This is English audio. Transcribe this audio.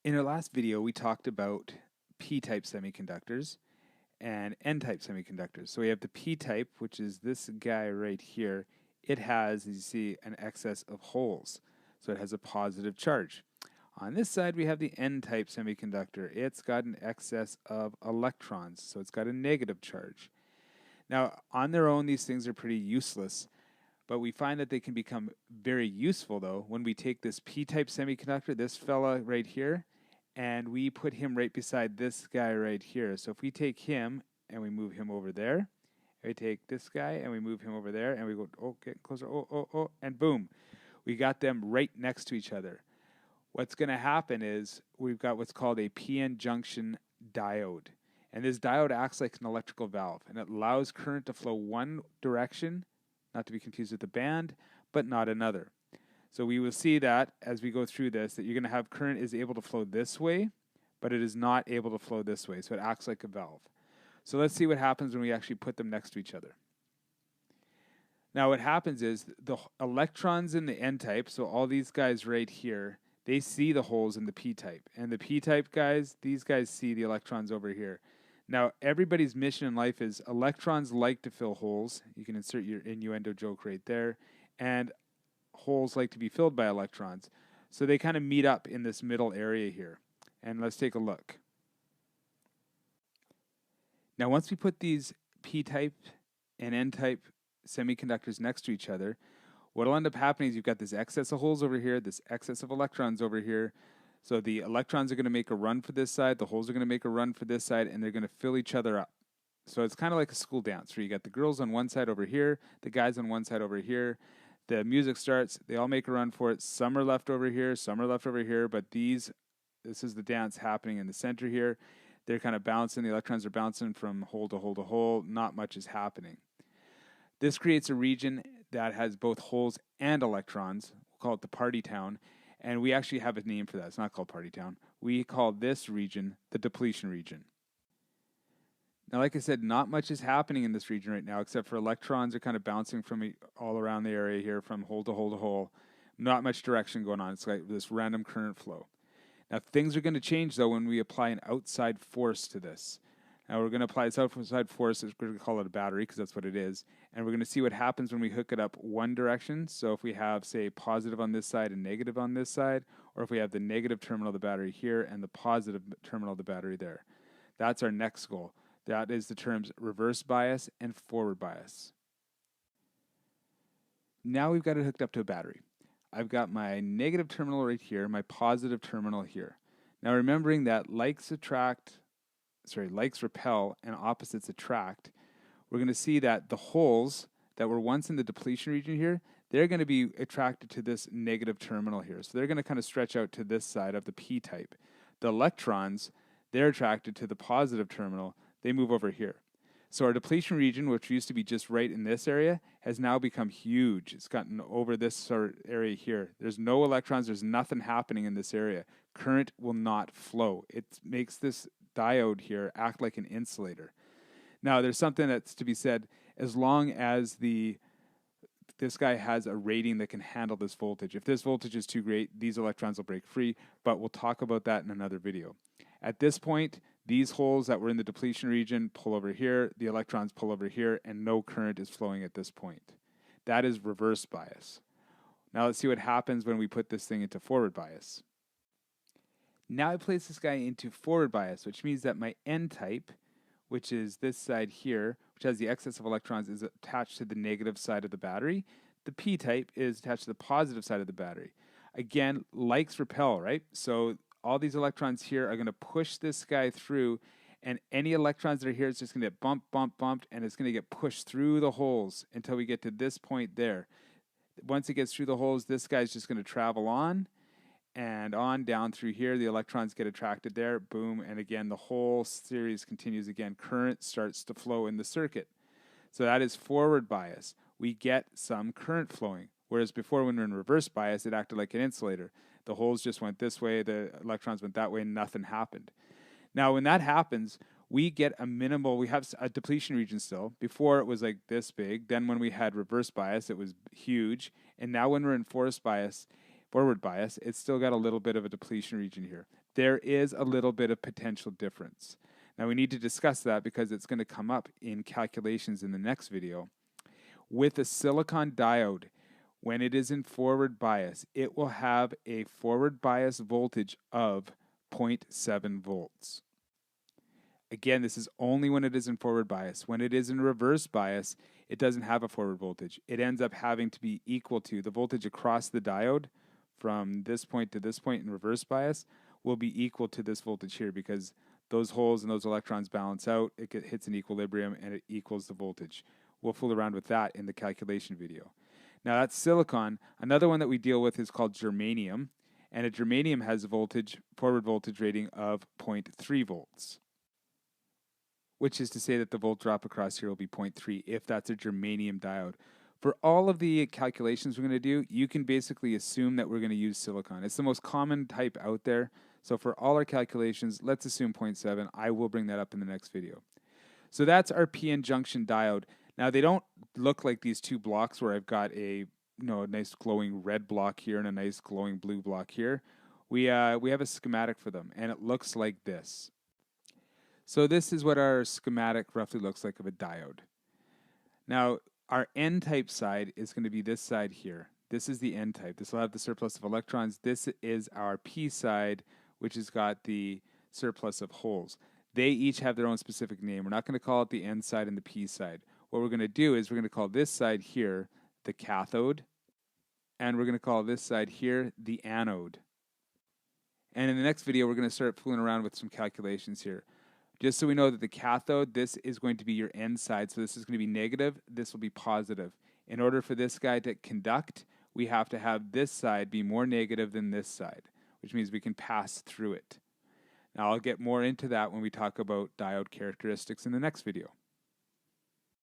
In our last video, we talked about p-type semiconductors and n-type semiconductors. So we have the p-type, which is this guy right here. It has, as you see, an excess of holes. So it has a positive charge. On this side, we have the n-type semiconductor. It's got an excess of electrons, so it's got a negative charge. Now, on their own, these things are pretty useless, but we find that they can become very useful, though, when we take this p-type semiconductor, this fella right here, and we put him right beside this guy right here. So if we take him and we move him over there, and we take this guy and we move him over there, and we go, oh, get closer, and boom, we got them right next to each other. What's going to happen is we've got what's called a PN junction diode. And this diode acts like an electrical valve, and it allows current to flow one direction, not to be confused with the band, but not another. So we will see that as we go through this, that you're going to have current is able to flow this way, but it is not able to flow this way. So it acts like a valve. So let's see what happens when we actually put them next to each other. Now what happens is the electrons in the n-type, so all these guys right here, they see the holes in the p-type. And the p-type guys, these guys see the electrons over here. Now, everybody's mission in life is electrons like to fill holes. You can insert your innuendo joke right there. And holes like to be filled by electrons. So they kind of meet up in this middle area here. And let's take a look. Now, once we put these p-type and n-type semiconductors next to each other, what will end up happening is you've got this excess of holes over here, this excess of electrons over here. So the electrons are going to make a run for this side, the holes are going to make a run for this side, and they're going to fill each other up. So it's kind of like a school dance where you got the girls on one side over here, the guys on one side over here. The music starts, they all make a run for it. Some are left over here, some are left over here, but this is the dance happening in the center here. They're kind of bouncing, the electrons are bouncing from hole to hole to hole. Not much is happening. This creates a region that has both holes and electrons. We'll call it the party town. And we actually have a name for that. It's not called party town. We call this region the depletion region. Now, like I said, not much is happening in this region right now, except for electrons are kind of bouncing from all around the area here, from hole to hole to hole. Not much direction going on. It's like this random current flow. Now, things are going to change, though, when we apply an outside force to this. Now, we're going to apply this outside force. We're going to call it a battery because that's what it is. And we're going to see what happens when we hook it up one direction. So if we have, say, positive on this side and negative on this side, or if we have the negative terminal of the battery here and the positive terminal of the battery there. That's our next goal. That is the terms reverse bias and forward bias. Now we've got it hooked up to a battery. I've got my negative terminal right here, my positive terminal here. Now remembering that likes repel and opposites attract, we're going to see that the holes that were once in the depletion region here, they're going to be attracted to this negative terminal here. So they're going to kind of stretch out to this side of the p-type. The electrons, they're attracted to the positive terminal. They move over here. So our depletion region, which used to be just right in this area, has now become huge. It's gotten over this sort of area here. There's no electrons. There's nothing happening in this area. Current will not flow. It makes this diode here act like an insulator. Now, there's something that's to be said. As long as this guy has a rating that can handle this voltage. If this voltage is too great, these electrons will break free, but we'll talk about that in another video. At this point, these holes that were in the depletion region pull over here, the electrons pull over here, and no current is flowing at this point. That is reverse bias. Now let's see what happens when we put this thing into forward bias. Now I place this guy into forward bias, which means that my n-type, which is this side here, which has the excess of electrons, is attached to the negative side of the battery. The p-type is attached to the positive side of the battery. Again, likes repel, right? So all these electrons here are going to push this guy through, and any electrons that are here is just going to get bumped, and it's going to get pushed through the holes until we get to this point there. Once it gets through the holes, this guy's just going to travel on and on down through here. The electrons get attracted there, boom, and again, the whole series continues again. Current starts to flow in the circuit. So that is forward bias. We get some current flowing, whereas before when we were in reverse bias, it acted like an insulator. The holes just went this way, the electrons went that way, and nothing happened. Now, when that happens, we get a minimal, we have a depletion region still. Before it was like this big. Then when we had reverse bias, it was huge. And now when we're in forced bias, forward bias, it's still got a little bit of a depletion region here. There is a little bit of potential difference. Now we need to discuss that because it's going to come up in calculations in the next video. With a silicon diode, when it is in forward bias, it will have a forward bias voltage of 0.7 volts. Again, this is only when it is in forward bias. When it is in reverse bias, it doesn't have a forward voltage. It ends up having to be equal to the voltage across the diode from this point to this point in reverse bias will be equal to this voltage here because those holes and those electrons balance out, it hits an equilibrium, and it equals the voltage. We'll fool around with that in the calculation video. Now that's silicon. Another one that we deal with is called germanium, and a germanium has a forward voltage rating of 0.3 volts, which is to say that the volt drop across here will be 0.3 if that's a germanium diode. For all of the calculations we're going to do, you can basically assume that we're going to use silicon. It's the most common type out there. So for all our calculations, let's assume 0.7. I will bring that up in the next video. So that's our PN junction diode. Now they don't look like these two blocks where I've got a nice glowing red block here and a nice glowing blue block here. We have a schematic for them, and it looks like this. So this is what our schematic roughly looks like of a diode. Now, our N-type side is going to be this side here. This is the N-type. This will have the surplus of electrons. This is our P side, which has got the surplus of holes. They each have their own specific name. We're not going to call it the N side and the P side. What we're going to do is we're going to call this side here the cathode, and we're going to call this side here the anode. And in the next video, we're going to start fooling around with some calculations here. Just so we know that the cathode, this is going to be your N side. So this is going to be negative. This will be positive. In order for this guy to conduct, we have to have this side be more negative than this side, which means we can pass through it. Now I'll get more into that when we talk about diode characteristics in the next video.